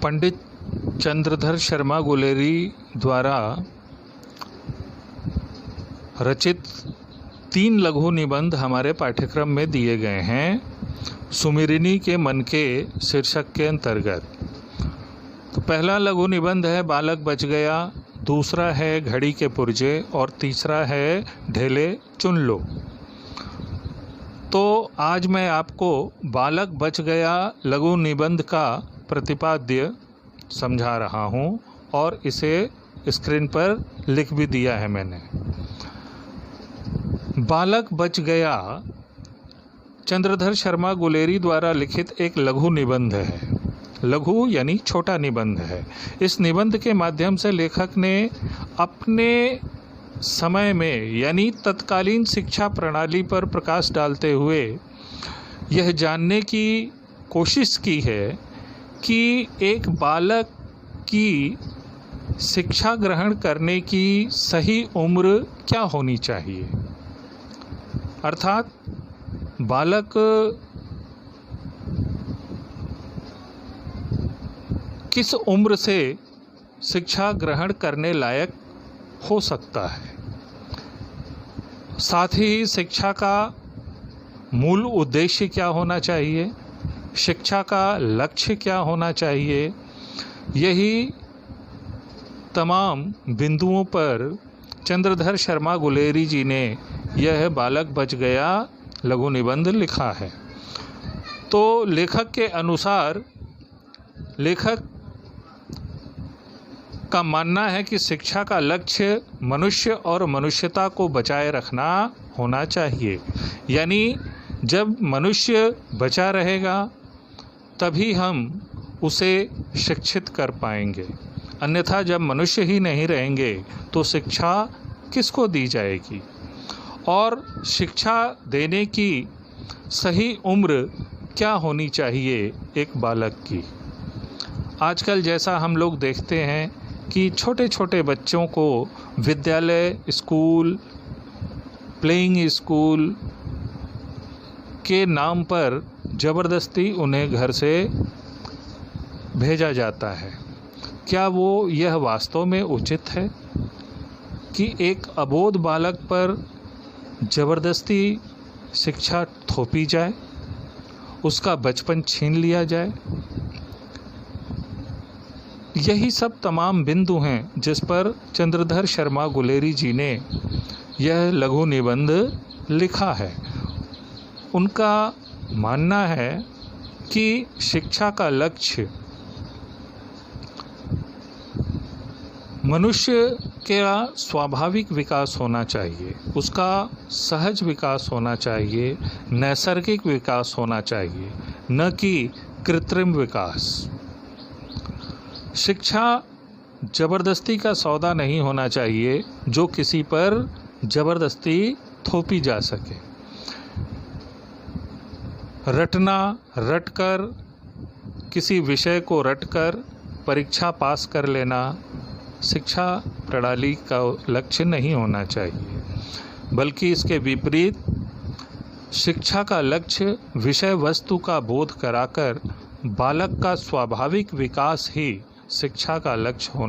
पंडित चंद्रधर शर्मा गुलेरी द्वारा रचित 3 लघु निबंध हमारे पाठ्यक्रम में दिए गए हैं सुमिरिनी के मन के शीर्षक के अंतर्गत। तो पहला लघु निबंध है बालक बच गया, दूसरा है घड़ी के पुर्जे और तीसरा है ढेले चुन लो। तो आज मैं आपको बालक बच गया लघु निबंध का प्रतिपाद्य समझा रहा हूँ और इसे स्क्रीन पर लिख भी दिया है मैंने। बालक बच गया चंद्रधर शर्मा गुलेरी द्वारा लिखित एक लघु निबंध है। लघु यानी छोटा निबंध है। इस निबंध के माध्यम से लेखक ने अपने समय में यानी तत्कालीन शिक्षा प्रणाली पर प्रकाश डालते हुए यह जानने की कोशिश की है कि एक बालक की शिक्षा ग्रहण करने की सही उम्र क्या होनी चाहिए, अर्थात बालक किस उम्र से शिक्षा ग्रहण करने लायक हो सकता है। साथ ही शिक्षा का मूल उद्देश्य क्या होना चाहिए, शिक्षा का लक्ष्य क्या होना चाहिए, यही तमाम बिंदुओं पर चंद्रधर शर्मा गुलेरी जी ने यह बालक बच गया लघु निबंध लिखा है। तो लेखक के अनुसार लेखक का मानना है कि शिक्षा का लक्ष्य मनुष्य और मनुष्यता को बचाए रखना होना चाहिए। यानी जब मनुष्य बचा रहेगा तभी हम उसे शिक्षित कर पाएंगे, अन्यथा जब मनुष्य ही नहीं रहेंगे तो शिक्षा किसको दी जाएगी। और शिक्षा देने की सही उम्र क्या होनी चाहिए एक बालक की। आजकल जैसा हम लोग देखते हैं कि छोटे छोटे बच्चों को विद्यालय, स्कूल, प्लेइंग स्कूल के नाम पर ज़बरदस्ती उन्हें घर से भेजा जाता है। क्या वो यह वास्तव में उचित है कि एक अबोध बालक पर ज़बरदस्ती शिक्षा थोपी जाए, उसका बचपन छीन लिया जाए। यही सब तमाम बिंदु हैं जिस पर चंद्रधर शर्मा गुलेरी जी ने यह लघु निबंध लिखा है। उनका मानना है कि शिक्षा का लक्ष्य मनुष्य का स्वाभाविक विकास होना चाहिए, उसका सहज विकास होना चाहिए, नैसर्गिक विकास होना चाहिए, न कि कृत्रिम विकास। शिक्षा ज़बरदस्ती का सौदा नहीं होना चाहिए जो किसी पर ज़बरदस्ती थोपी जा सके। रटकर किसी विषय को रटकर परीक्षा पास कर लेना शिक्षा प्रणाली का लक्ष्य नहीं होना चाहिए, बल्कि इसके विपरीत शिक्षा का लक्ष्य विषय वस्तु का बोध कराकर बालक का स्वाभाविक विकास ही शिक्षा का लक्ष्य होना